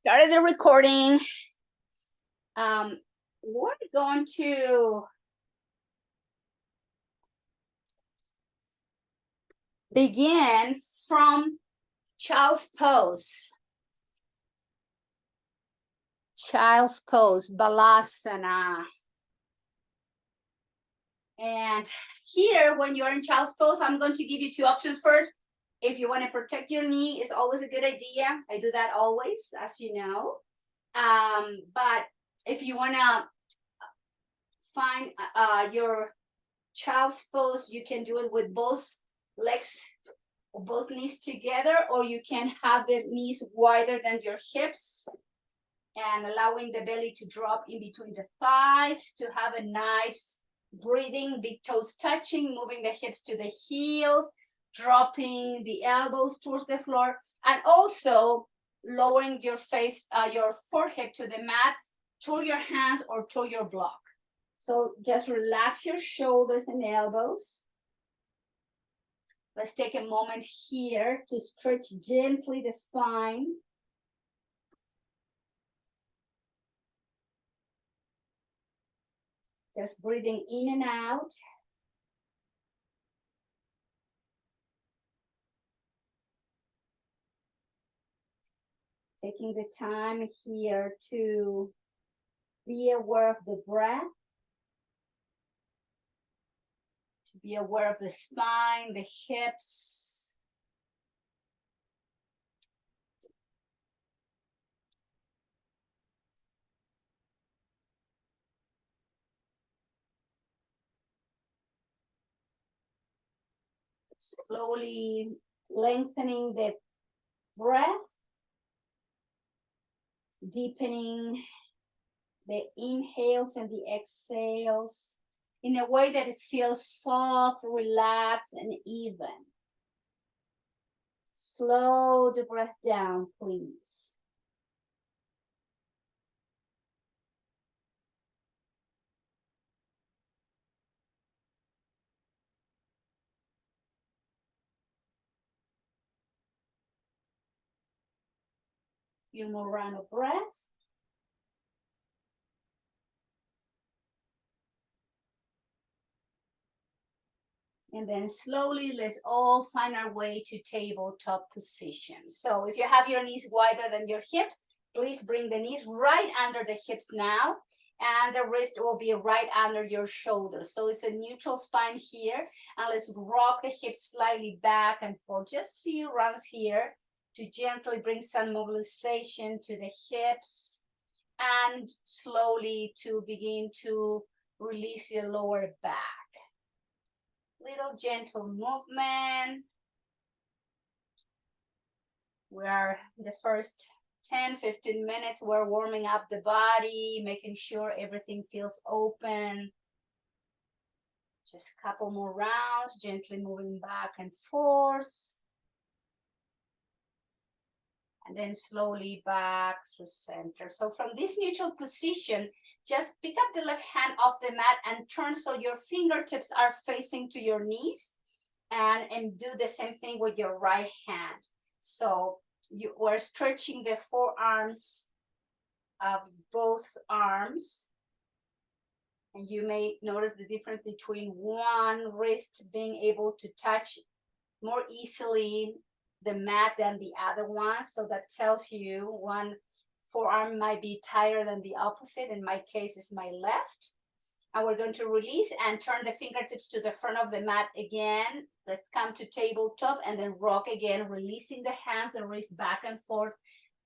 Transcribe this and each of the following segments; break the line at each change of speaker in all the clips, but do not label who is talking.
started the recording. We're going to begin from child's pose. Child's pose, balasana. And here, when you're in child's pose, I'm going to give you two options first. If you want to protect your knee, it's always a good idea. I do that always, as you know. But if you want to find your child's pose, you can do it with both legs, both knees together, or you can have the knees wider than your hips and allowing the belly to drop in between the thighs to have a nice breathing, big toes touching, moving the hips to the heels, dropping the elbows towards the floor, and also lowering your face, your forehead to the mat, toward your hands or toward your block. So just relax your shoulders and elbows. Let's take a moment here to stretch gently the spine. Just breathing in and out. Taking the time here to be aware of the breath. To be aware of the spine, the hips. Slowly lengthening the breath. Deepening the inhales and the exhales in a way that it feels soft, relaxed, and even. Slow the breath down, please. Few more rounds of breath. And then slowly, let's all find our way to tabletop position. So if you have your knees wider than your hips, please bring the knees right under the hips now. And the wrist will be right under your shoulders. So it's a neutral spine here. And let's rock the hips slightly back and forth. Just a few rounds here to gently bring some mobilization to the hips. And slowly to begin to release your lower back. Little gentle movement. We are the first 10-15 minutes, we're warming up the body, making sure everything feels open. Just a couple more rounds, gently moving back and forth. And then slowly back through center. So from this neutral position, just pick up the left hand off the mat and turn so your fingertips are facing to your knees. And do the same thing with your right hand. So you are stretching the forearms of both arms. And you may notice the difference between one wrist being able to touch more easily the mat than the other one. So that tells you one forearm might be tighter than the opposite. In my case, it's my left. And we're going to release and turn the fingertips to the front of the mat again. Let's come to tabletop and then rock again, releasing the hands and wrists back and forth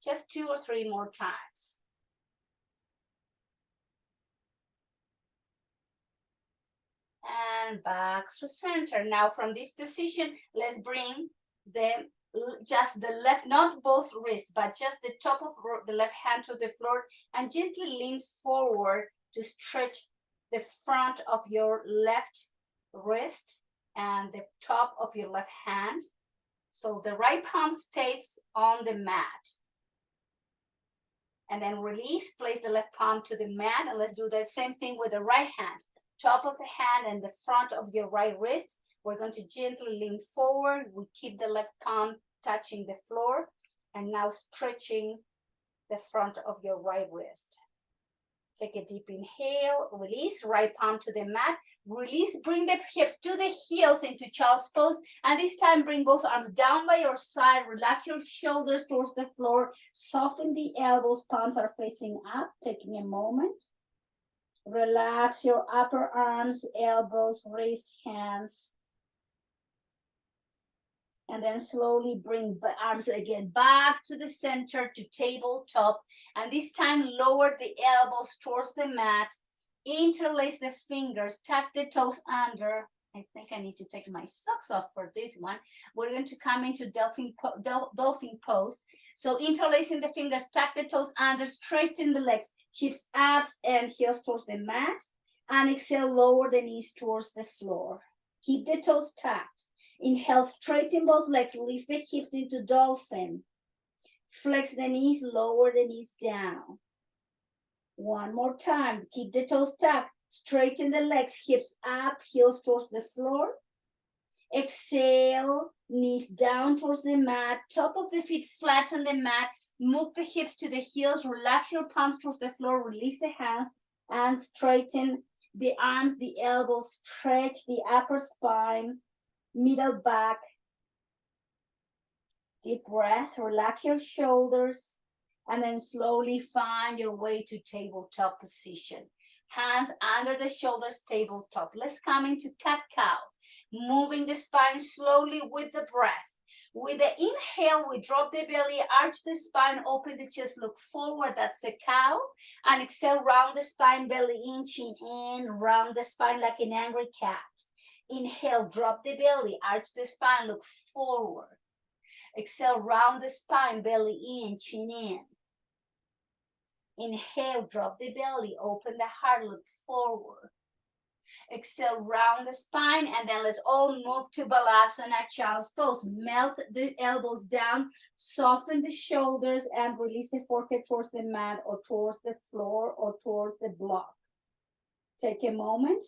just 2 or 3 more times. And back through center. Now from this position, let's bring just the left, not both wrists, but just the top of the left hand to the floor and gently lean forward to stretch the front of your left wrist and the top of your left hand. So the right palm stays on the mat. And then release, place the left palm to the mat, and let's do the same thing with the right hand. Top of the hand and the front of your right wrist. We're going to gently lean forward. We keep the left palm touching the floor. And now stretching the front of your right wrist. Take a deep inhale, release, right palm to the mat, release, bring the hips to the heels into child's pose, and this time bring both arms down by your side, relax your shoulders towards the floor, soften the elbows, palms are facing up, taking a moment. Relax your upper arms, elbows, raise hands. And then slowly bring the arms again back to the center to tabletop. And this time lower the elbows towards the mat. Interlace the fingers, tuck the toes under. I think I need to take my socks off for this one. We're going to come into dolphin pose. So interlacing the fingers, tuck the toes under, straighten the legs, hips abs and heels towards the mat. And exhale, lower the knees towards the floor. Keep the toes tucked. Inhale, straighten both legs, lift the hips into dolphin. Flex the knees, lower the knees down. One more time, keep the toes tucked, straighten the legs, hips up, heels towards the floor. Exhale, knees down towards the mat, top of the feet flat on the mat. Move the hips to the heels, relax your palms towards the floor, release the hands, and straighten the arms, the elbows, stretch the upper spine. Middle back, deep breath, relax your shoulders, and then slowly find your way to tabletop position. Hands under the shoulders, tabletop. Let's come into cat-cow, moving the spine slowly with the breath. With the inhale, we drop the belly, arch the spine, open the chest, look forward, that's a cow. And exhale, round the spine, belly in, chin in, round the spine like an angry cat. Inhale, drop the belly, arch the spine, look forward. Exhale, round the spine, belly in, chin in. Inhale, drop the belly, open the heart, look forward. Exhale, round the spine, and then let's all move to Balasana, Child's Pose. Melt the elbows down, soften the shoulders, and release the forehead towards the mat or towards the floor or towards the block. Take a moment.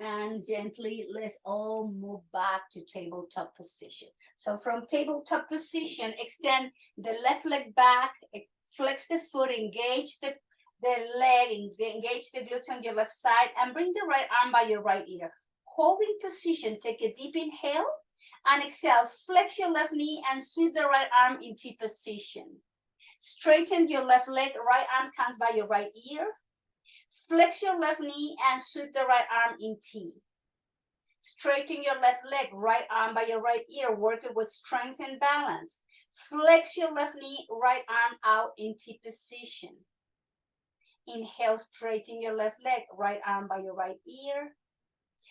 And gently, let's all move back to tabletop position. So from tabletop position, extend the left leg back, flex the foot, engage the leg, engage the glutes on your left side, and bring the right arm by your right ear. Holding position, take a deep inhale, and exhale, flex your left knee and sweep the right arm in T position. Straighten your left leg, right arm comes by your right ear. Flex your left knee and sweep the right arm in T. Straighten your left leg, right arm by your right ear, working with strength and balance. Flex your left knee, right arm out in T position. Inhale, straighten your left leg, right arm by your right ear.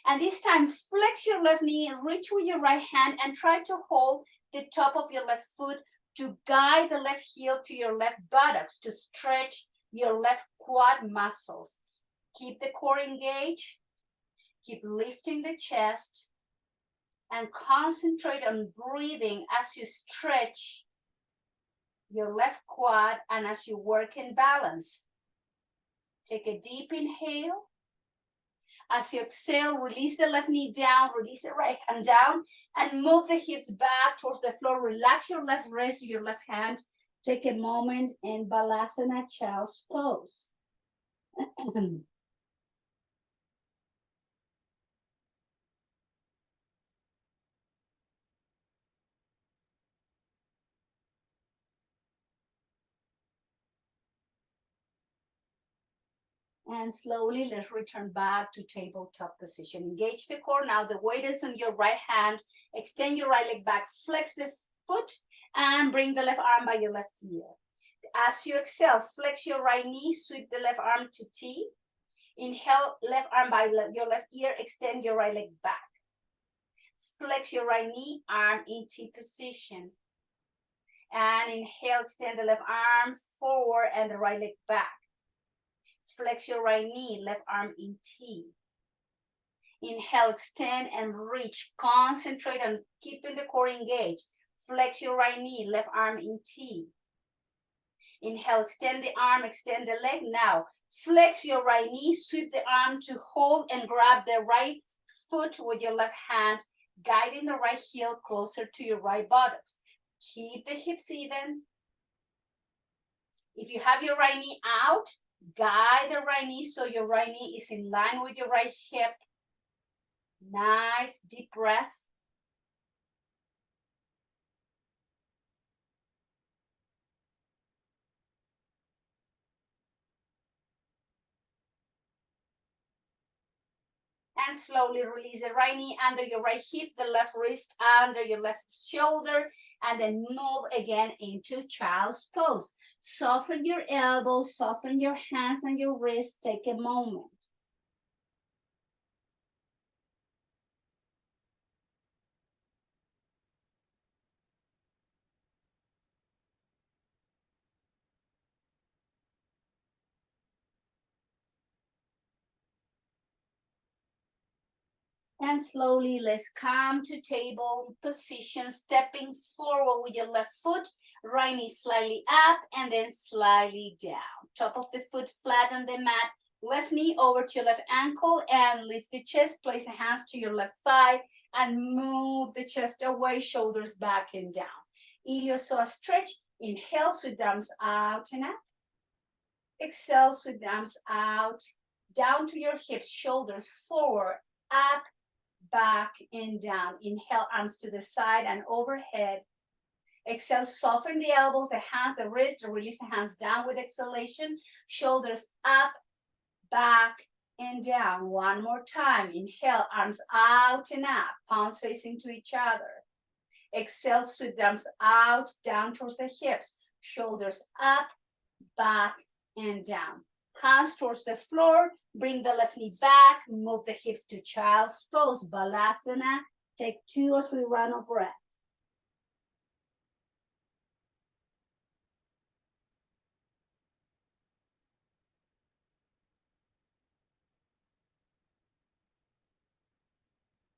And this time, flex your left knee, reach with your right hand, and try to hold the top of your left foot to guide the left heel to your left buttocks to stretch your left quad muscles. Keep the core engaged. Keep lifting the chest and concentrate on breathing as you stretch your left quad and as you work in balance. Take a deep inhale. As you exhale, release the left knee down, release the right hand down, and move the hips back towards the floor. Relax your left wrist, your left hand. Take a moment in Balasana, Child's Pose. And slowly, let's return back to tabletop position. Engage the core. Now the weight is on your right hand. Extend your right leg back. Flex the foot and bring the left arm by your left ear. As you exhale, flex your right knee. Sweep the left arm to T. Inhale, left arm by your left ear. Extend your right leg back. Flex your right knee, arm in T position. And inhale, extend the left arm forward and the right leg back. Flex your right knee, left arm in T. Inhale, extend and reach. Concentrate on keeping the core engaged. Flex your right knee, left arm in T. Inhale, extend the arm, extend the leg. Now, flex your right knee, sweep the arm to hold and grab the right foot with your left hand, guiding the right heel closer to your right buttocks. Keep the hips even. If you have your right knee out, guide the right knee so your right knee is in line with your right hip. Nice deep breath. And slowly release the right knee under your right hip, the left wrist under your left shoulder, and then move again into child's pose. Soften your elbows, soften your hands and your wrists. Take a moment. And slowly, let's come to table position, stepping forward with your left foot, right knee slightly up and then slightly down. Top of the foot flat on the mat, left knee over to your left ankle and lift the chest, place the hands to your left thigh and move the chest away, shoulders back and down. Illiopsoas stretch, inhale, sweep the arms out and up. Exhale, sweep the arms out, down to your hips, shoulders forward, up, back and down. Inhale, arms to the side and overhead. Exhale, soften the elbows, the hands, the wrist, release the hands down with exhalation. Shoulders up, back and down. One more time. Inhale, arms out and up, palms facing to each other. Exhale, sweep the arms out, down towards the hips. Shoulders up, back and down. Hands towards the floor, bring the left knee back, move the hips to child's pose, Balasana. Take 2 or 3 rounds of breath.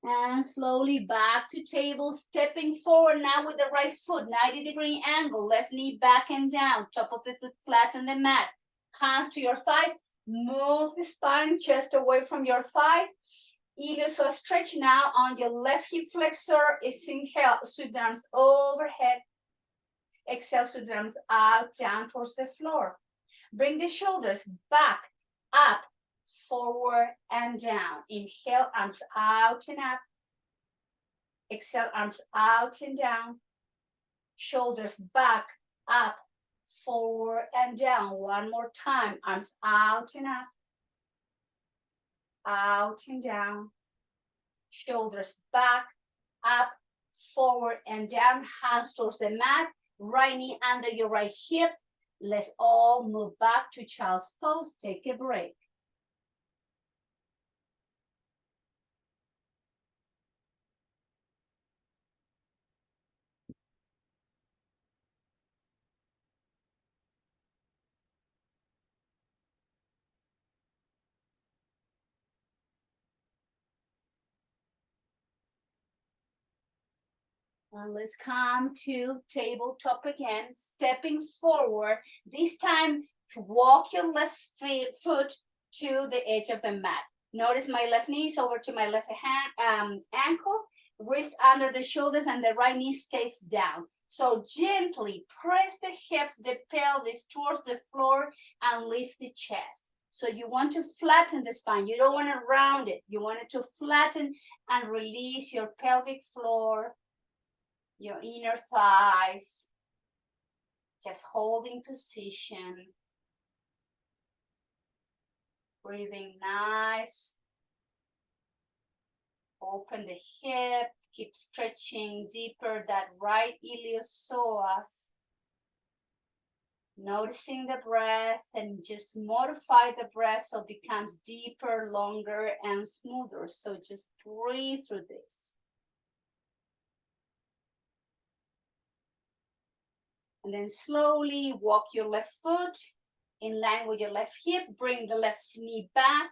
And slowly back to table, stepping forward now with the right foot, 90-degree angle, left knee back and down, top of the foot flat on the mat. Hands to your thighs, move the spine, chest away from your thigh. Illiopsoas stretch now on your left hip flexor. It's inhale, sweep the arms overhead. Exhale, sweep the arms out, down towards the floor. Bring the shoulders back, up, forward and down. Inhale, arms out and up. Exhale, arms out and down. Shoulders back, up, forward and down. One more time. Arms out and up. Out and down. Shoulders back, up, forward and down. Hands towards the mat. Right knee under your right hip. Let's all move back to child's pose. Take a break. And let's come to tabletop again, stepping forward. This time, to walk your left foot to the edge of the mat. Notice my left knee is over to my left hand, ankle, wrist under the shoulders, and the right knee stays down. So gently press the hips, the pelvis towards the floor and lift the chest. So you want to flatten the spine. You don't want to round it. You want it to flatten and release your pelvic floor, your inner thighs, just holding position, breathing nice, open the hip, keep stretching deeper that right illiopsoas, noticing the breath and just modify the breath so it becomes deeper, longer and smoother. So just breathe through this. And then slowly walk your left foot in line with your left hip. Bring the left knee back.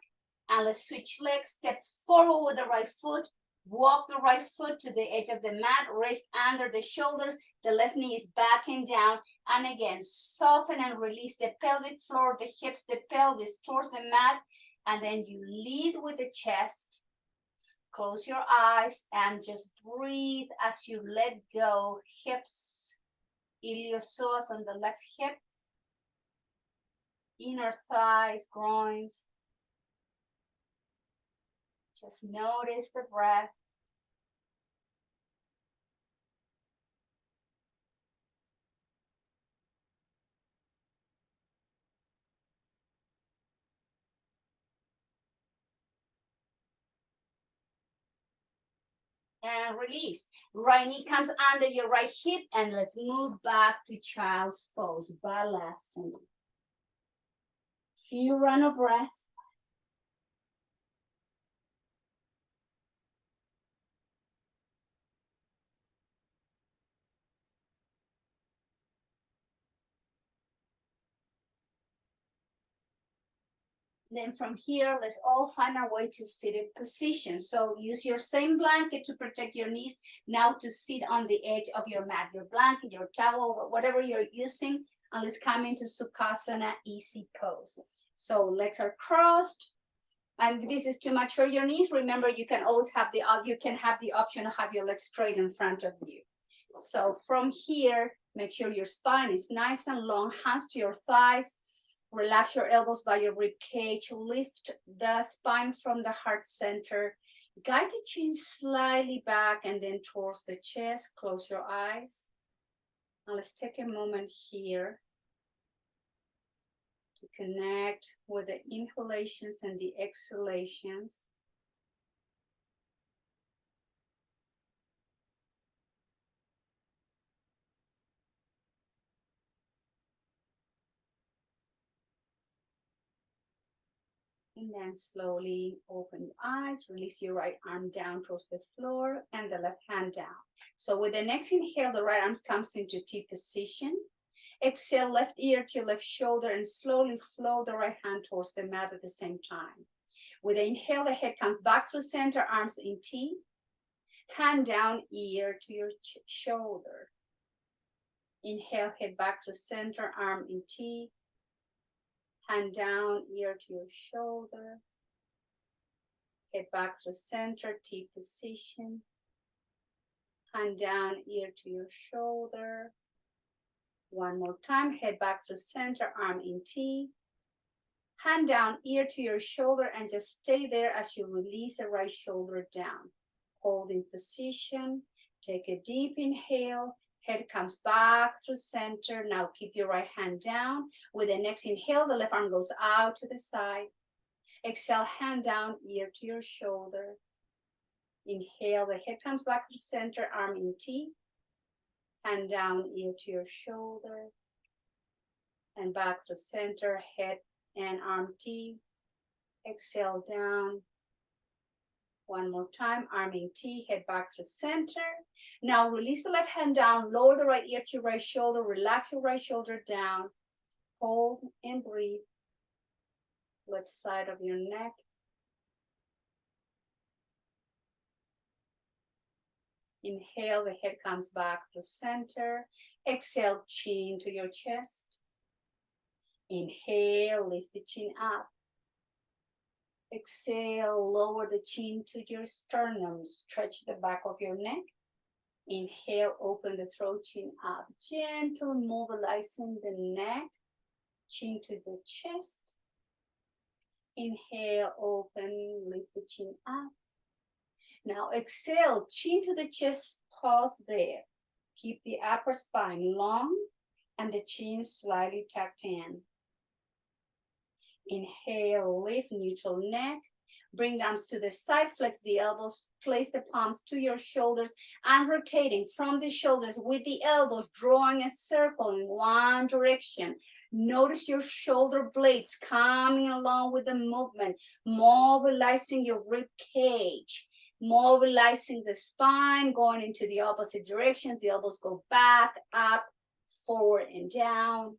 And let's switch legs. Step forward with the right foot. Walk the right foot to the edge of the mat, raise under the shoulders, the left knee is back and down. And again, soften and release the pelvic floor, the hips, the pelvis towards the mat. And then you lead with the chest. Close your eyes and just breathe as you let go. Hips, illiopsoas on the left hip, inner thighs, groins. Just notice the breath. And release. Right knee comes under your right hip and let's move back to child's pose, Balasana. Few run of breath. Then from here, let's all find our way to seated position. So use your same blanket to protect your knees. Now to sit on the edge of your mat, your blanket, your towel, whatever you're using. And let's come into Sukhasana, easy pose. So legs are crossed. And this is too much for your knees. Remember, you can always have the option to have your legs straight in front of you. So from here, make sure your spine is nice and long, hands to your thighs. Relax your elbows by your rib cage. Lift the spine from the heart center. Guide the chin slightly back and then towards the chest. Close your eyes. Now let's take a moment here to connect with the inhalations and the exhalations. And then slowly open your eyes, release your right arm down towards the floor and the left hand down. So with the next inhale, the right arm comes into T position. Exhale, left ear to left shoulder and slowly flow the right hand towards the mat at the same time. With the inhale, the head comes back through center, arms in T. Hand down, ear to your shoulder. Inhale, head back through center, arm in T. Hand down, ear to your shoulder. Head back through center, T position. Hand down, ear to your shoulder. One more time, head back through center, arm in T. Hand down, ear to your shoulder, and just stay there as you release the right shoulder down. Hold in position. Take a deep inhale. Head comes back through center. Now keep your right hand down. With the next inhale, the left arm goes out to the side. Exhale, hand down, ear to your shoulder. Inhale, the head comes back through center, arm in T. Hand down, ear to your shoulder. And back through center, head and arm T. Exhale down. One more time, arm in T, head back through center. Now release the left hand down, lower the right ear to your right shoulder, relax your right shoulder down. Hold and breathe. Left side of your neck. Inhale, the head comes back to center. Exhale, chin to your chest. Inhale, lift the chin up. Exhale, lower the chin to your sternum. Stretch the back of your neck. Inhale, open the throat, chin up. Gentle mobilizing the neck, chin to the chest. Inhale, open, lift the chin up. Now exhale, chin to the chest, pause there. Keep the upper spine long and the chin slightly tucked in. Inhale, lift, neutral neck. Bring the arms to the side, flex the elbows, place the palms to your shoulders and rotating from the shoulders with the elbows, drawing a circle in one direction. Notice your shoulder blades coming along with the movement, mobilizing your rib cage, mobilizing the spine, going into the opposite direction. The elbows go back, up, forward and down.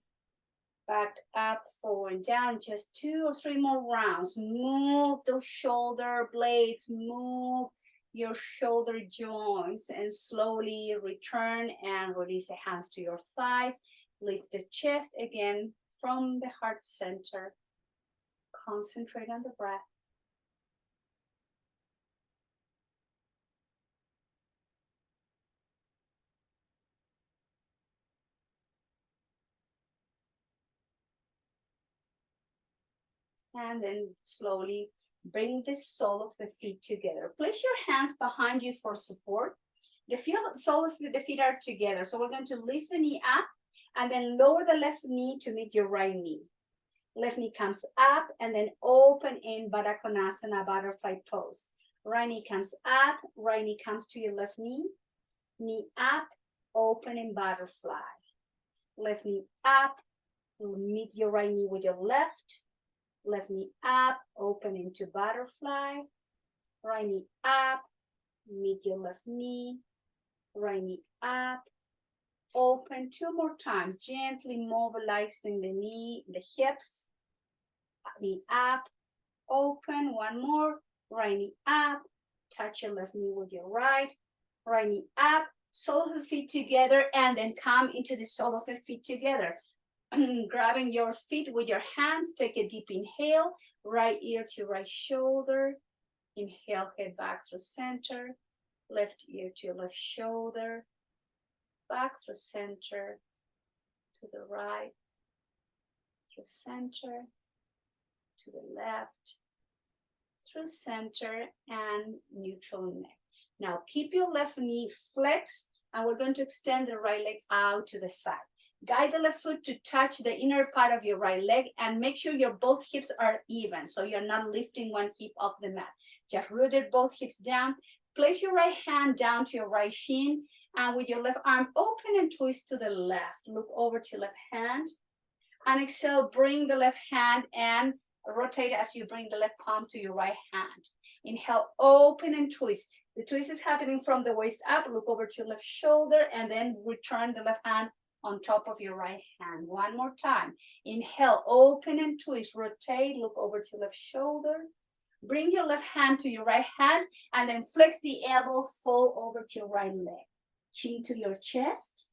Back up, forward and down. Just 2 or 3 more rounds. Move those shoulder blades. Move your shoulder joints and slowly return and release the hands to your thighs. Lift the chest again from the heart center. Concentrate on the breath. And then slowly bring the sole of the feet together. Place your hands behind you for support. The sole of the feet are together. So we're going to lift the knee up and then lower the left knee to meet your right knee. Left knee comes up and then open in Baddha Konasana, butterfly pose. Right knee comes up, right knee comes to your left knee up, open in butterfly. Left knee up, meet your right knee with your left knee up, open into butterfly. Right knee up, meet your left knee, right knee up, open. Two more times, gently mobilizing the knee, the hips, knee up, open. One more, right knee up, touch your left knee with your right knee up, sole of the feet together, and then come into the sole of the feet together. Grabbing your feet with your hands, take a deep inhale, right ear to right shoulder. Inhale, head back through center, left ear to your left shoulder, back through center, to the right, through center, to the left, through center, and neutral neck. Now keep your left knee flexed, and we're going to extend the right leg out to the side. Guide the left foot to touch the inner part of your right leg and make sure your both hips are even, so you're not lifting one hip off the mat. Just rooted both hips down. Place your right hand down to your right shin, and with your left arm open and twist to the left. Look over to left hand. And exhale, bring the left hand and rotate as you bring the left palm to your right hand. Inhale, open and twist. The twist is happening from the waist up. Look over to your left shoulder and then return the left hand on top of your right hand. One more time. Inhale, open and twist, rotate, look over to left shoulder. Bring your left hand to your right hand and then flex the elbow, fall over to your right leg. Chin to your chest.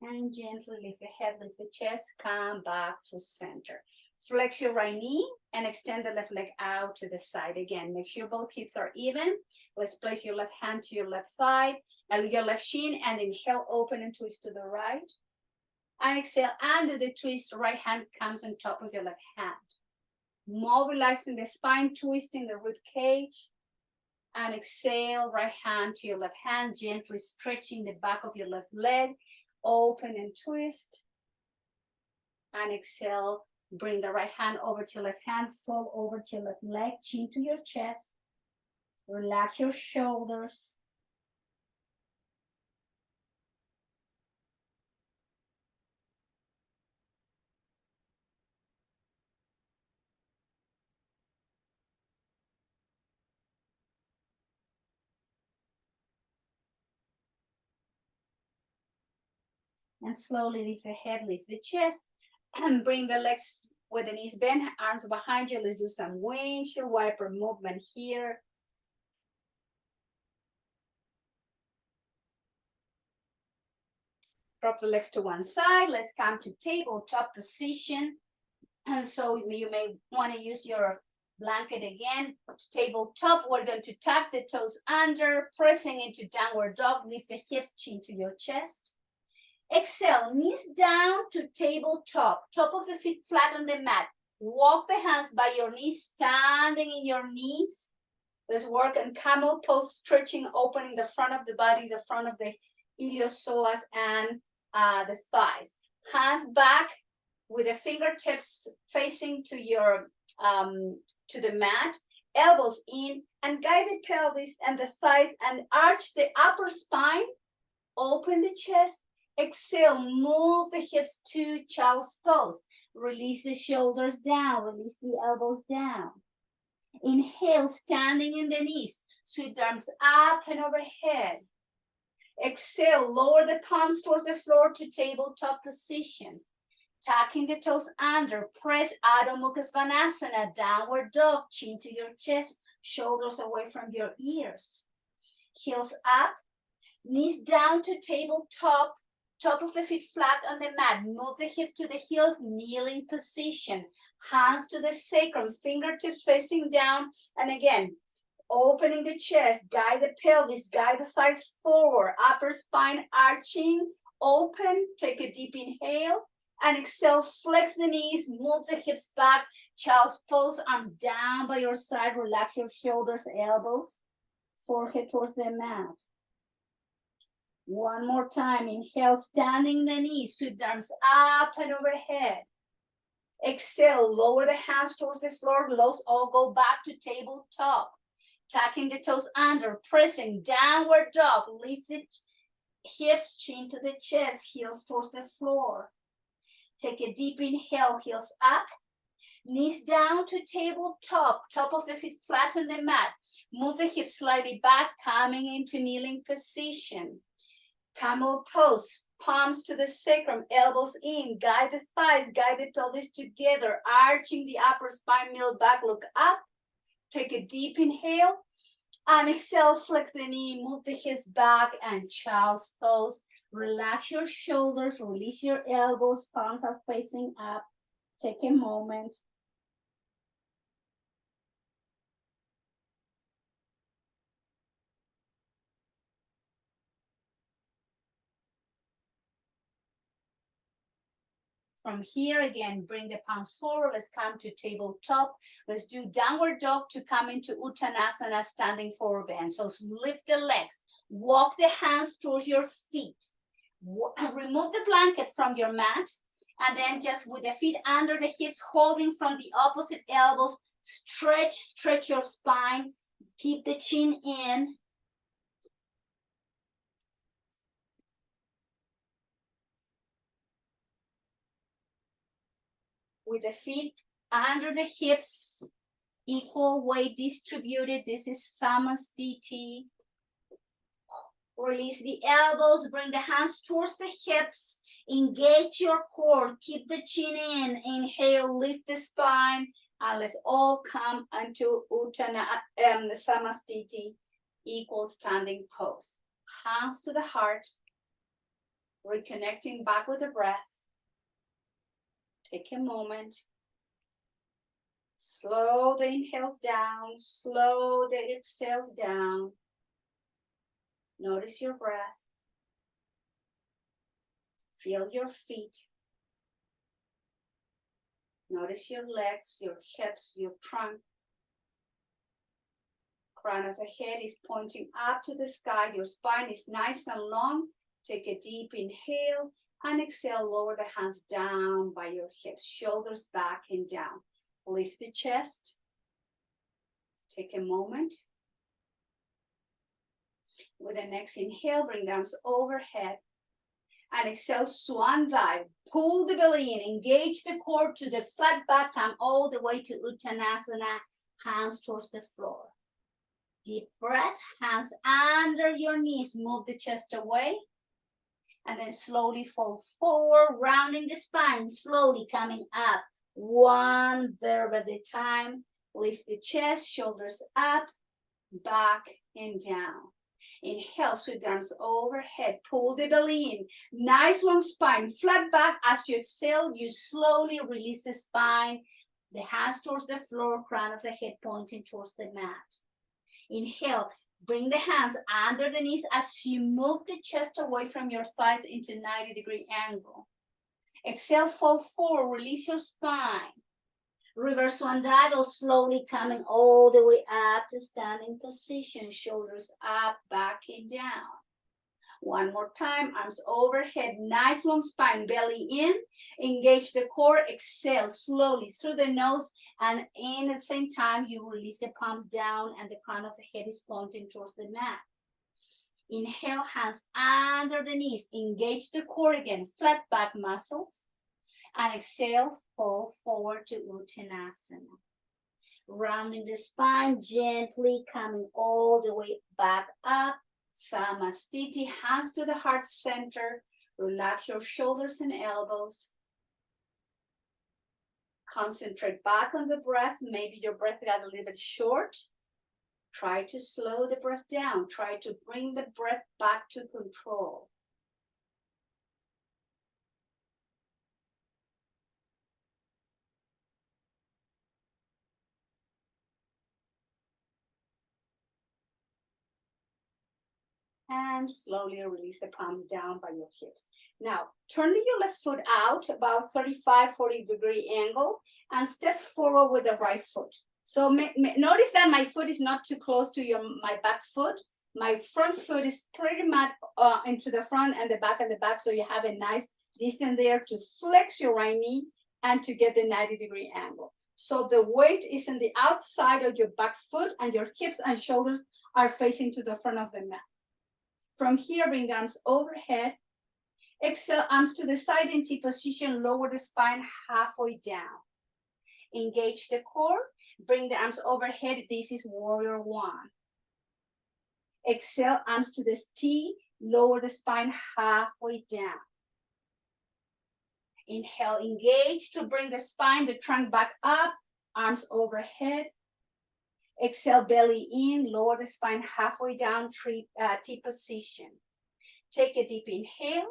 And gently lift the head, lift the chest, come back through center. Flex your right knee and extend the left leg out to the side. Again, make sure both hips are even. Let's place your left hand to your left thigh and your left shin, and inhale, open and twist to the right. And exhale, and do the twist, right hand comes on top of your left hand. Mobilizing the spine, twisting the rib cage. And exhale, right hand to your left hand, gently stretching the back of your left leg. Open and twist. And exhale, bring the right hand over to your left hand, fall over to your left leg, chin to your chest. Relax your shoulders. And slowly lift the head, lift the chest, and bring the legs with the knees bent, arms behind you. Let's do some windshield wiper movement here. Drop the legs to one side. Let's come to tabletop position. And so you may want to use your blanket again. Tabletop, we're going to tuck the toes under, pressing into downward dog. Lift the hips, chin to your chest. Exhale, knees down to tabletop, top of the feet flat on the mat. Walk the hands by your knees, standing in your knees. Let's work on camel pose, stretching, opening the front of the body, the front of the illiopsoas and the thighs. Hands back with the fingertips facing to your to the mat, elbows in, and guide the pelvis and the thighs and arch the upper spine. Open the chest. Exhale, move the hips to child's pose. Release the shoulders down, release the elbows down. Inhale, standing in the knees. Sweep the arms up and overhead. Exhale, lower the palms towards the floor to tabletop position. Tucking the toes under, press Adho Mukha Svanasana, downward dog, chin to your chest, shoulders away from your ears. Heels up, knees down to tabletop, top of the feet flat on the mat. Move the hips to the heels, kneeling position. Hands to the sacrum, fingertips facing down. And again, opening the chest, guide the pelvis, guide the thighs forward, upper spine arching, open, take a deep inhale. And exhale, flex the knees, move the hips back, child's pose, arms down by your side, relax your shoulders, elbows, forehead towards the mat. One more time, inhale, standing the knees, sweep the arms up and overhead. Exhale, lower the hands towards the floor, lows all go back to tabletop. Tucking the toes under, pressing downward dog, lift the hips, chin to the chest, heels towards the floor. Take a deep inhale, heels up, knees down to tabletop, top of the feet flat on the mat. Move the hips slightly back, coming into kneeling position. Camel pose, palms to the sacrum, elbows in, guide the thighs, guide the pelvis together, arching the upper spine, middle back, look up. Take a deep inhale, and exhale, flex the knee, move the hips back, and child's pose. Relax your shoulders, release your elbows, palms are facing up. Take a moment. From here again, bring the palms forward. Let's come to tabletop. Let's do downward dog to come into Uttanasana, standing forward bend. So lift the legs, walk the hands towards your feet. Remove the blanket from your mat, and then just with the feet under the hips, holding from the opposite elbows, stretch your spine, keep the chin in. With the feet under the hips, equal weight distributed. This is Samasthiti. Release the elbows, bring the hands towards the hips, engage your core, keep the chin in, inhale, lift the spine, and let's all come into Samasthiti, equal standing pose. Hands to the heart, reconnecting back with the breath. Take a moment. Slow the inhales down, slow the exhales down. Notice your breath. Feel your feet. Notice your legs, your hips, your trunk. Crown of the head is pointing up to the sky. Your spine is nice and long. Take a deep inhale and exhale. Lower the hands down by your hips, shoulders back and down. Lift the chest. Take a moment. With the next inhale, bring the arms overhead. And exhale, swan dive. Pull the belly in, engage the core to the flat back, come all the way to Uttanasana, hands towards the floor. Deep breath, hands under your knees, move the chest away. And then slowly fall forward, rounding the spine, slowly coming up. One verb at a time. Lift the chest, shoulders up, back and down. Inhale, sweep the arms overhead, pull the belly in, nice long spine, flat back. As you exhale, you slowly release the spine, the hands towards the floor, crown of the head pointing towards the mat. Inhale, bring the hands under the knees as you move the chest away from your thighs into 90-degree angle. Exhale, fall forward, release your spine. Reverse swan dive, slowly coming all the way up to standing position, shoulders up, back and down. One more time, arms overhead, nice long spine, belly in, engage the core, exhale slowly through the nose, and in at the same time, you release the palms down and the crown of the head is pointing towards the mat. Inhale, hands under the knees, engage the core again, flat back muscles. And exhale, fall forward to Uttanasana. Rounding the spine, gently coming all the way back up. Samastiti, hands to the heart center. Relax your shoulders and elbows. Concentrate back on the breath. Maybe your breath got a little bit short. Try to slow the breath down. Try to bring the breath back to control. And slowly release the palms down by your hips. Now, turn your left foot out about 35, 40-degree angle and step forward with the right foot. So notice that my foot is not too close to my back foot. My front foot is pretty much into the front and the back, so you have a nice distance there to flex your right knee and to get the 90-degree angle. So the weight is on the outside of your back foot and your hips and shoulders are facing to the front of the mat. From here, bring the arms overhead. Exhale, arms to the side in T position. Lower the spine halfway down. Engage the core. Bring the arms overhead. This is warrior one. Exhale, arms to the T. Lower the spine halfway down. Inhale, engage to bring the spine, the trunk back up. Arms overhead. Exhale, belly in, lower the spine halfway down, T position. Take a deep inhale,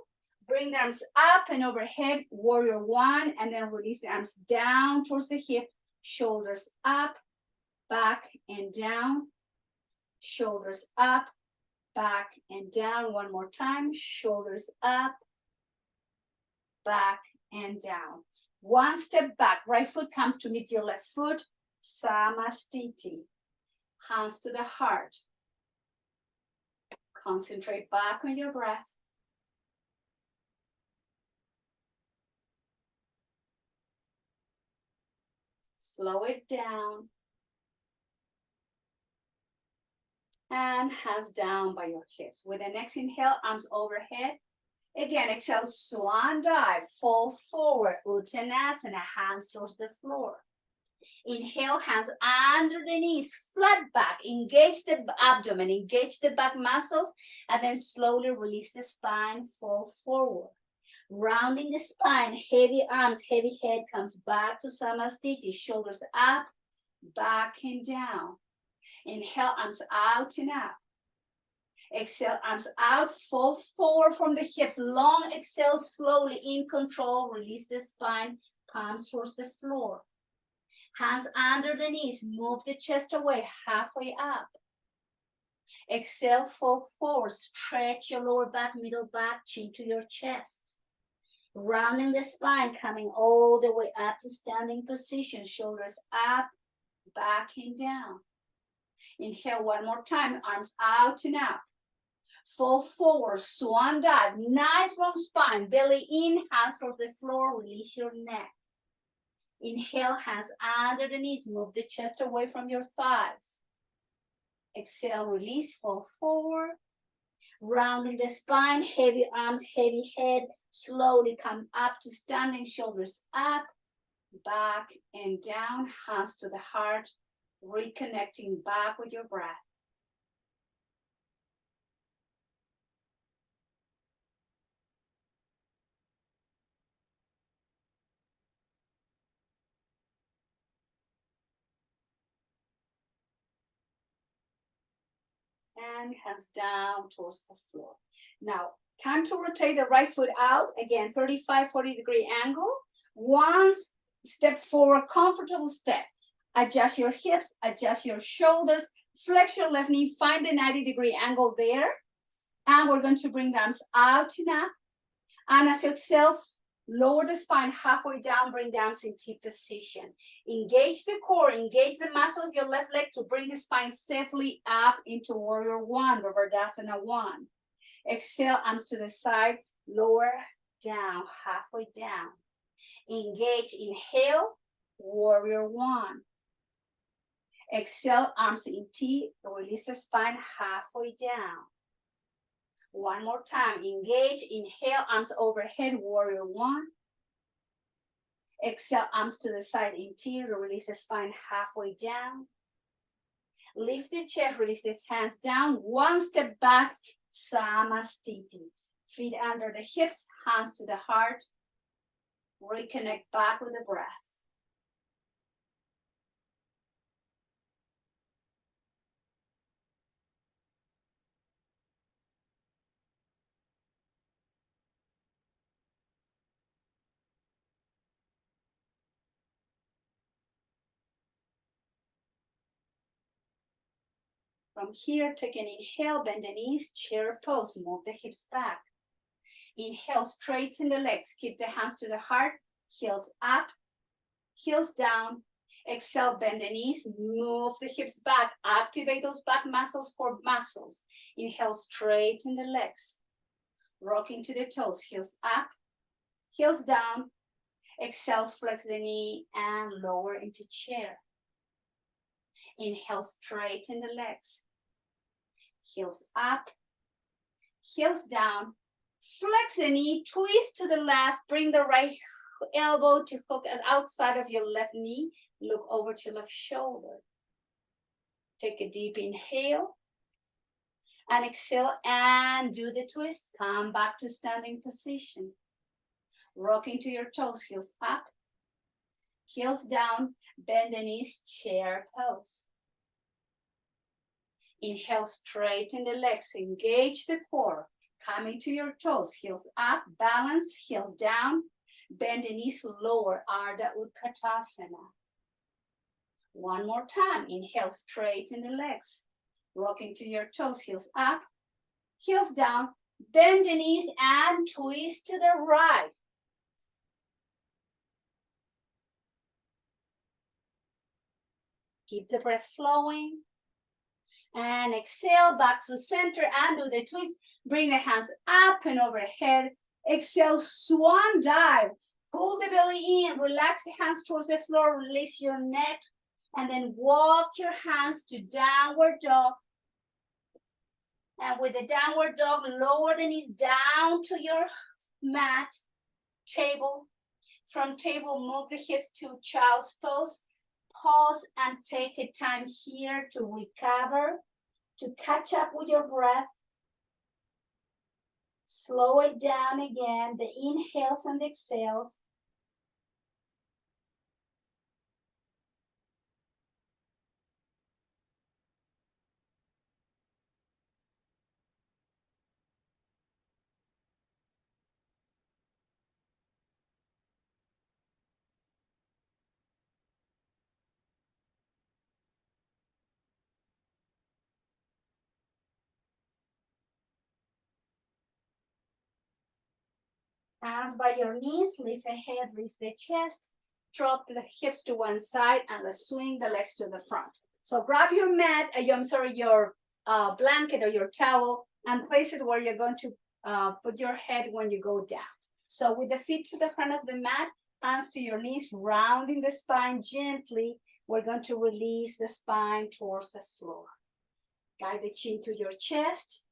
bring the arms up and overhead, warrior one, and then release the arms down towards the hip, shoulders up, back and down, shoulders up, back and down. One more time, shoulders up, back and down. One step back, right foot comes to meet your left foot, Samastiti. Hands to the heart. Concentrate back on your breath. Slow it down. And hands down by your hips. With the next inhale, arms overhead. Again, exhale, swan dive, fall forward, Uttanasana, hands towards the floor. Inhale, hands under the knees, flat back, engage the abdomen, engage the back muscles, and then slowly release the spine, fall forward. Rounding the spine, heavy arms, heavy head comes back to Samastiti, shoulders up, back and down. Inhale, arms out and up. Exhale, arms out, fall forward from the hips, long exhale, slowly in control, release the spine, palms towards the floor. Hands under the knees, move the chest away, halfway up. Exhale, fall forward, stretch your lower back, middle back, chin to your chest. Rounding the spine, coming all the way up to standing position, shoulders up, back and down. Inhale one more time, arms out and up. Fall forward, swan dive, nice long spine, belly in, hands towards the floor, release your neck. Inhale, hands under the knees, move the chest away from your thighs. Exhale, release, fall forward. Rounding the spine, heavy arms, heavy head, slowly come up to standing, shoulders up, back and down, hands to the heart, reconnecting back with your breath. And hands down towards the floor. Now, time to rotate the right foot out. Again, 35, 40-degree angle. Once step forward, comfortable step. Adjust your hips, adjust your shoulders, flex your left knee, find the 90-degree angle there. And we're going to bring the arms out and up. And as you exhale, lower the spine halfway down, bring the arms in T position. Engage the core, engage the muscle of your left leg to bring the spine safely up into warrior one, Vardasana one. Exhale, arms to the side, lower, down, halfway down. Engage, inhale, warrior one. Exhale, arms in T, release the spine halfway down. One more time, engage, inhale, arms overhead, warrior one. Exhale, arms to the side, interior, release the spine halfway down. Lift the chest, release the hands down, one step back, Samastiti. Feet under the hips, hands to the heart. Reconnect back with the breath. From here, take an inhale, bend the knees, chair pose, move the hips back. Inhale, straighten the legs, keep the hands to the heart, heels up, heels down. Exhale, bend the knees, move the hips back, activate those back muscles, core muscles. Inhale, straighten the legs, rocking to the toes, heels up, heels down. Exhale, flex the knee and lower into chair. Inhale, straighten the legs, heels up, heels down. Flex the knee, twist to the left, bring the right elbow to hook outside of your left knee. Look over to left shoulder. Take a deep inhale and exhale and do the twist. Come back to standing position. Rocking to your toes, heels up, heels down, bend the knees, chair pose. Inhale, straighten the legs, engage the core. Coming to your toes, heels up, balance, heels down, bend the knees, lower, Ardha Utkatasana. One more time, inhale, straighten the legs. Rocking to your toes, heels up, heels down, bend the knees and twist to the right. Keep the breath flowing. And exhale, back through center and do the twist. Bring the hands up and overhead. Exhale, swan dive. Pull the belly in, relax the hands towards the floor, release your neck, and then walk your hands to downward dog. And with the downward dog, lower the knees down to your mat, table. From table, move the hips to child's pose. Pause and take a time here to recover, to catch up with your breath. Slow it down again, the inhales and the exhales. Hands by your knees, lift the head, lift the chest, drop the hips to one side, and let's swing the legs to the front. So grab your mat, your blanket or your towel, and place it where you're going to put your head when you go down. So with the feet to the front of the mat, hands to your knees, rounding the spine gently, we're going to release the spine towards the floor. Guide the chin to your chest.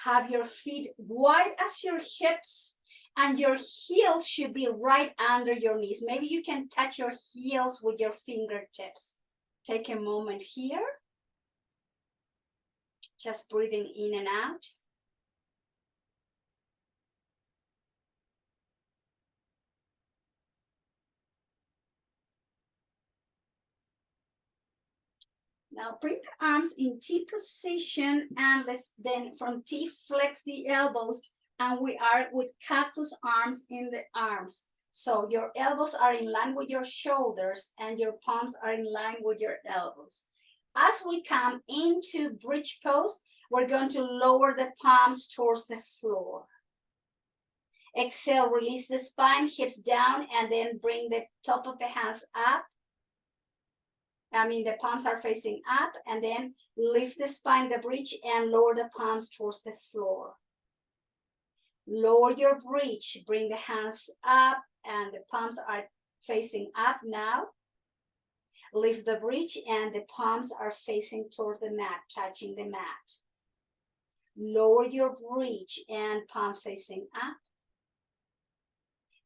Have your feet wide as your hips, and your heels should be right under your knees. Maybe you can touch your heels with your fingertips. Take a moment here. Just breathing in and out. Now bring the arms in T position, and let's then from T flex the elbows, and we are with cactus arms in the arms. So your elbows are in line with your shoulders and your palms are in line with your elbows. As we come into bridge pose, we're going to lower the palms towards the floor. Exhale, release the spine, hips down, and then bring the top of the hands up. The palms are facing up, and then lift the spine, the bridge, and lower the palms towards the floor. Lower your bridge, bring the hands up, and the palms are facing up now. Lift the bridge, and the palms are facing toward the mat, touching the mat. Lower your bridge, and palms facing up.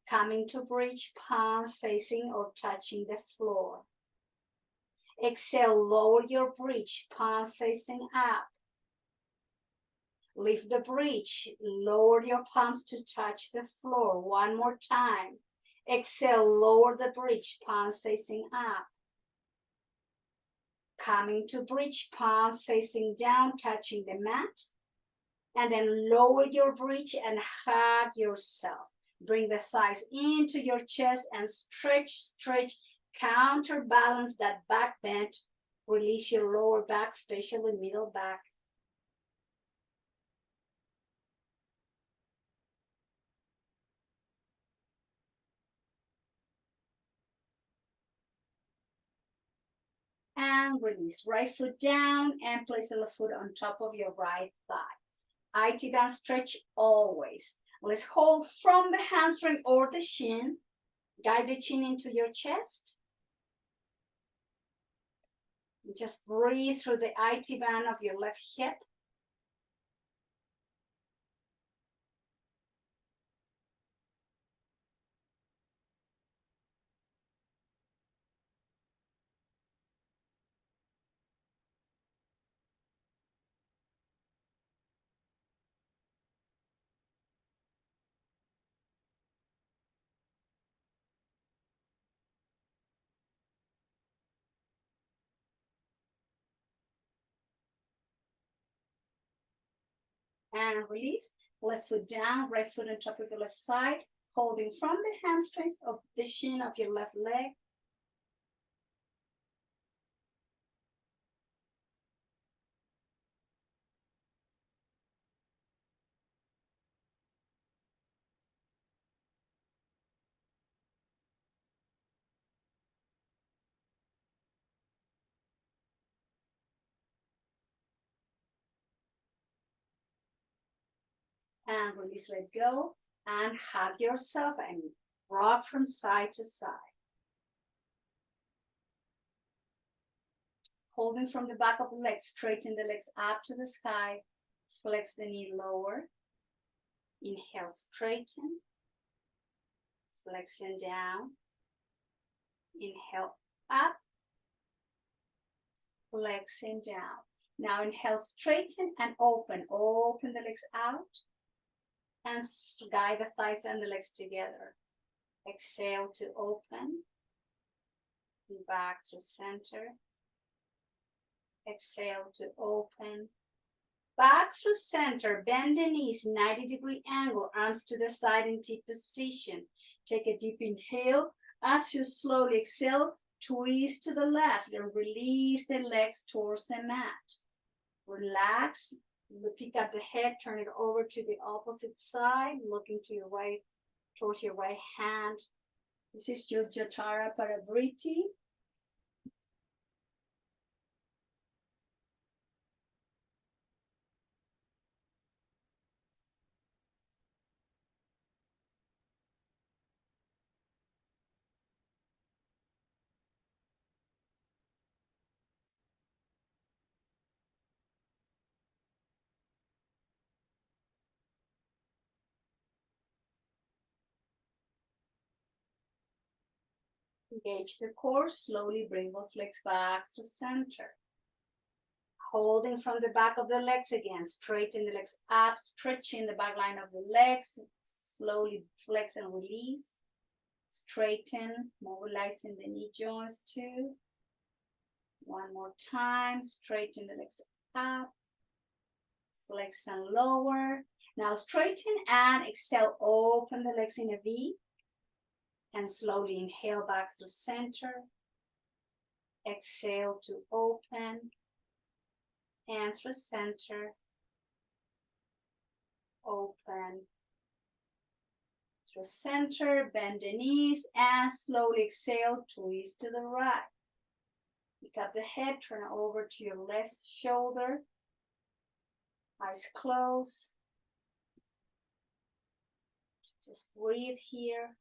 Coming to bridge, palm facing or touching the floor. Exhale, lower your bridge, palm facing up. Lift the bridge, lower your palms to touch the floor. One more time. Exhale, lower the bridge, palms facing up. Coming to bridge, palm facing down, touching the mat. And then lower your bridge and hug yourself. Bring the thighs into your chest and stretch, stretch, counterbalance that back bend. Release your lower back, especially middle back. And release. Right foot down and place the left foot on top of your right thigh. IT band stretch always. Let's hold from the hamstring or the shin. Guide the chin into your chest. Just breathe through the IT band of your left hip. And release. Left foot down, right foot on top of your left side, holding from the hamstrings of the shin of your left leg. And release, let go, and hug yourself and rock from side to side. Holding from the back of the legs, straighten the legs up to the sky, flex the knee lower. Inhale, straighten, flexing down. Inhale, up, flexing down. Now inhale, straighten and open. Open the legs out and guide the thighs and the legs together. Exhale to open, back to center. Exhale to open, back through center. Bend the knees, 90-degree angle, arms to the side in T position. Take a deep inhale. As you slowly exhale, twist to the left and release the legs towards the mat. Relax, pick up the head, turn it over to the opposite side, looking to your right, towards your right hand. This is your Jatara Paravriti. Engage the core, slowly bring both legs back to center. Holding from the back of the legs again, straighten the legs up, stretching the back line of the legs, slowly flex and release. Straighten, mobilizing the knee joints too. One more time, straighten the legs up, flex and lower. Now straighten and exhale, open the legs in a V. And slowly inhale back through center. Exhale to open. And through center. Open. Through center, bend the knees and slowly exhale, twist to the right. Pick up the head, turn over to your left shoulder. Eyes closed. Just breathe here.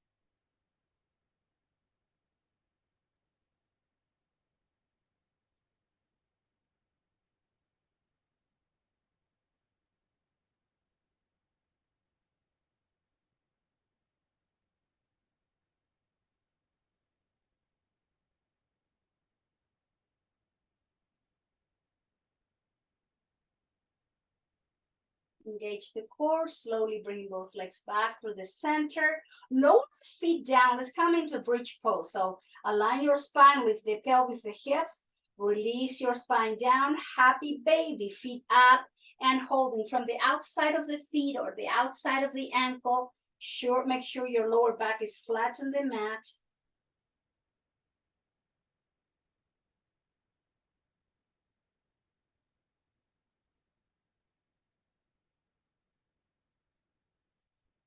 Engage the core, slowly bring both legs back through the center. Lower the feet down. Let's come into bridge pose. So align your spine with the pelvis, the hips. Release your spine down. Happy baby, feet up and holding from the outside of the feet or the outside of the ankle. Sure, make sure your lower back is flat on the mat.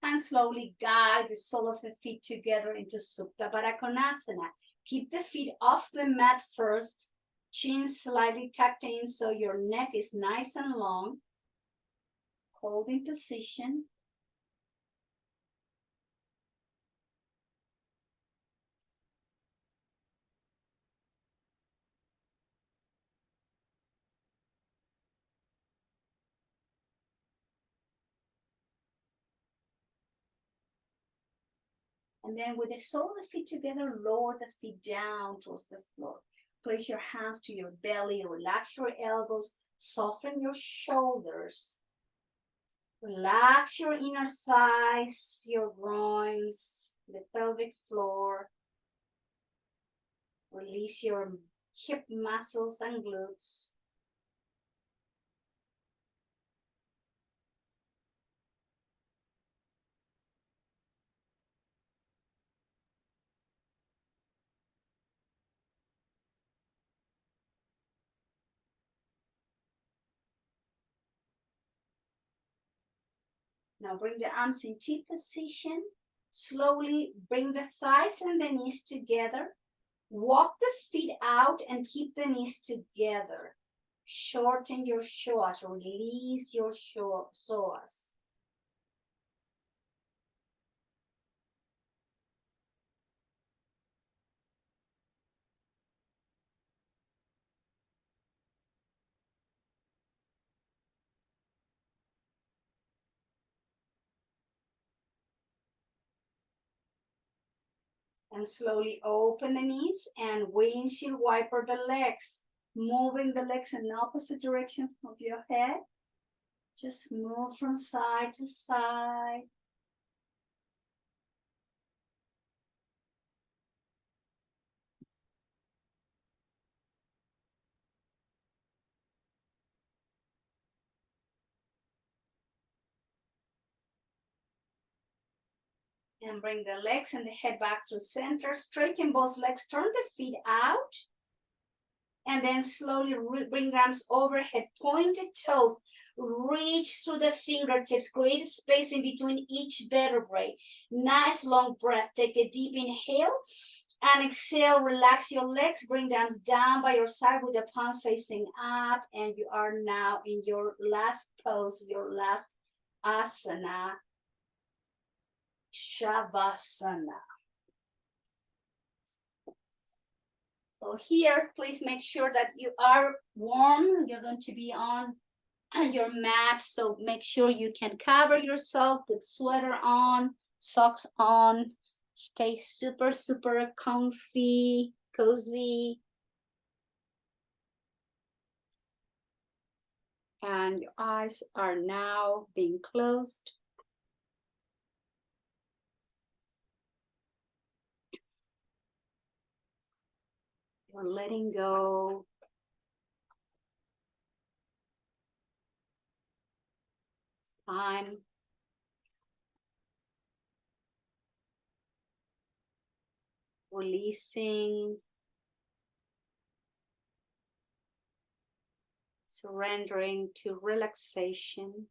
And slowly guide the sole of the feet together into Supta Baddha Konasana. Keep the feet off the mat first, chin slightly tucked in so your neck is nice and long. Holding position. And then with the sole of the feet together, lower the feet down towards the floor. Place your hands to your belly, relax your elbows, soften your shoulders. Relax your inner thighs, your groins, the pelvic floor. Release your hip muscles and glutes. Now bring the arms in T position. Slowly bring the thighs and the knees together. Walk the feet out and keep the knees together. Shorten your psoas, release your psoas. And slowly open the knees and windshield wiper the legs. Moving the legs in the opposite direction of your head. Just move from side to side. And bring the legs and the head back to center. Straighten both legs, turn the feet out. And then slowly bring arms overhead, pointed toes. Reach through the fingertips, create space in between each vertebrae. Nice long breath. Take a deep inhale and exhale. Relax your legs, bring the arms down by your side with the palm facing up. And you are now in your last pose, your last asana, Shavasana. So here, please make sure that you are warm. You're going to be on your mat, so make sure you can cover yourself, put sweater on, socks on, stay super, super comfy, cozy. And your eyes are now being closed. You're letting go. It's time. Releasing. Surrendering to relaxation.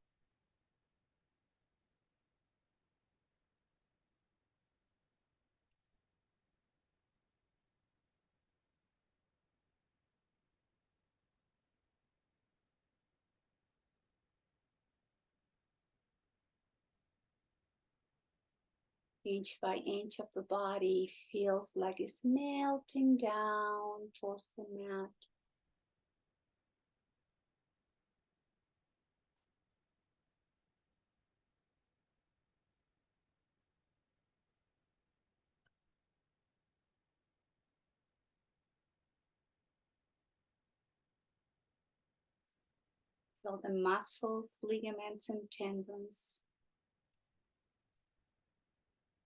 Inch by inch of the body feels like it's melting down towards the mat. Feel the muscles, ligaments, and tendons.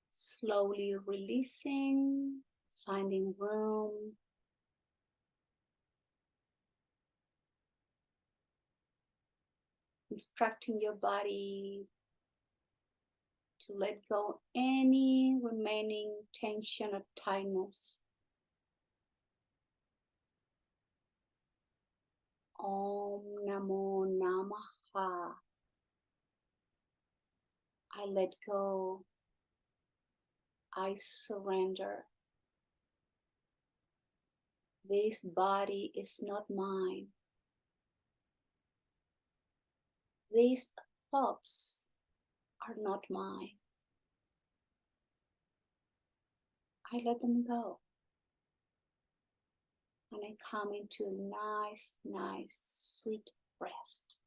Slowly releasing, finding room. Instructing your body to let go any remaining tension or tightness. Om Namo Namaha. I let go. I surrender. This body is not mine. These thoughts are not mine. I let them go. And I come into a nice, sweet rest.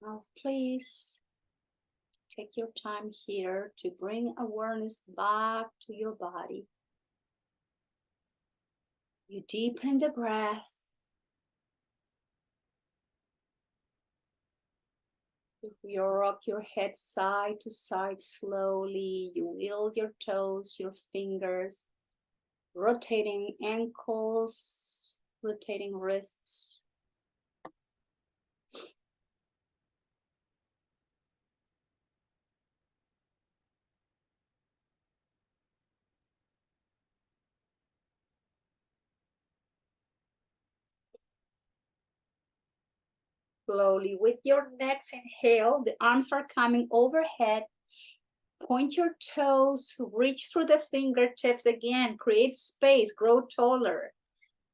Now, please take your time here to bring awareness back to your body. You deepen the breath. You rock your head side to side slowly. You wheel your toes, your fingers, rotating ankles, rotating wrists. Slowly, with your next inhale, the arms are coming overhead. Point your toes, reach through the fingertips again, create space, grow taller.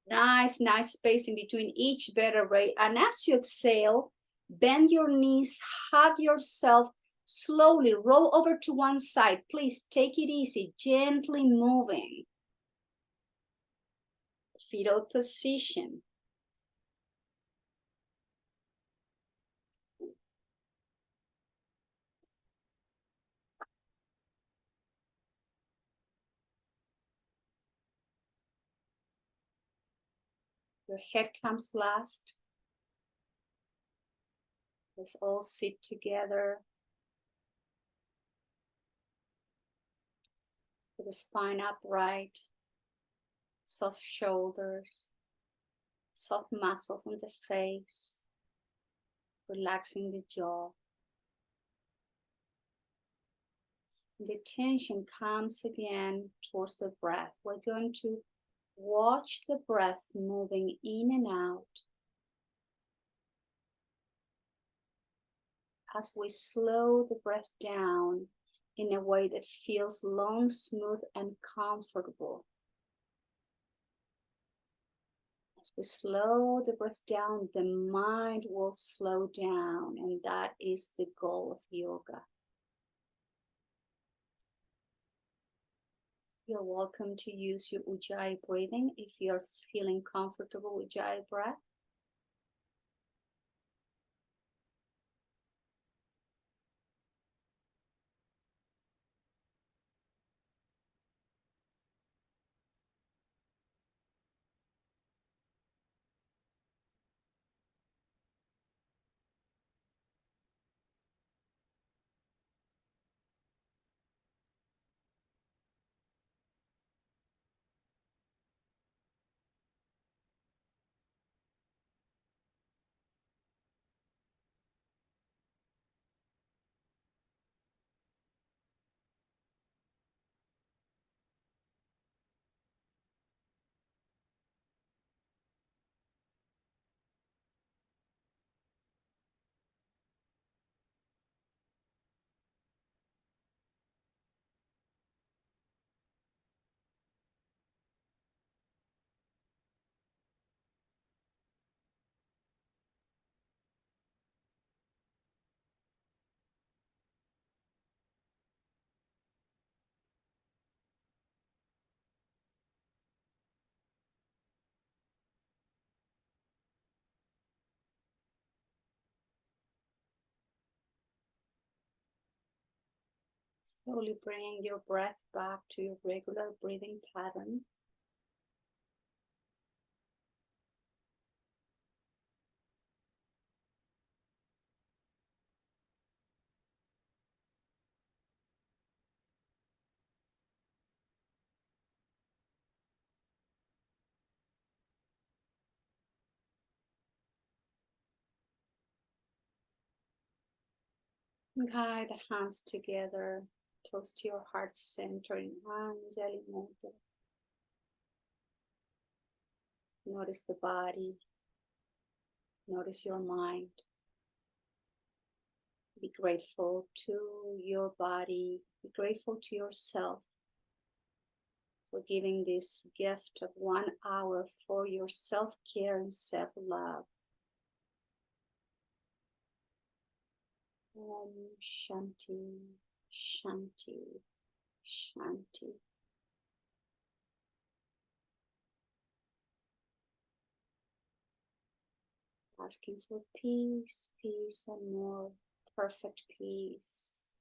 Nice space in between each vertebrae. And as you exhale, bend your knees, hug yourself, slowly roll over to one side. Please take it easy, gently moving. Fetal position. Your head comes last. Let's all sit together with the spine upright, soft shoulders, soft muscles on the face, relaxing the jaw. The attention comes again towards the breath. We're going to watch the breath moving in and out as we slow the breath down in a way that feels long, smooth, and comfortable. As we slow the breath down, the mind will slow down, and that is the goal of yoga. You're welcome to use your Ujjayi breathing if you're feeling comfortable with Ujjayi breath. Slowly bring your breath back to your regular breathing pattern. Guide the hands together, close to your heart center in Anjali Mudra. Notice the body, notice your mind. Be grateful to your body, be grateful to yourself for giving this gift of 1 hour for your self-care and self-love. Om Shanti, Shanti, Shanti. Asking for peace, peace, and more perfect peace.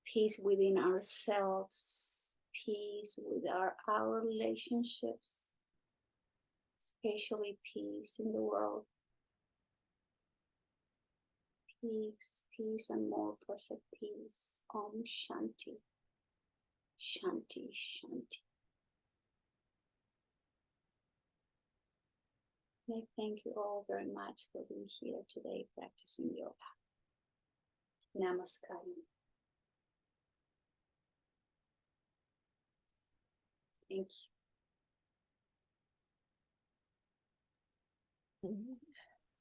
Peace within ourselves, peace with our relationships, especially peace in the world. Peace, peace, and more perfect peace. Om Shanti, Shanti, Shanti. I thank you all very much for being here today practicing yoga. Namaskar. Thank you.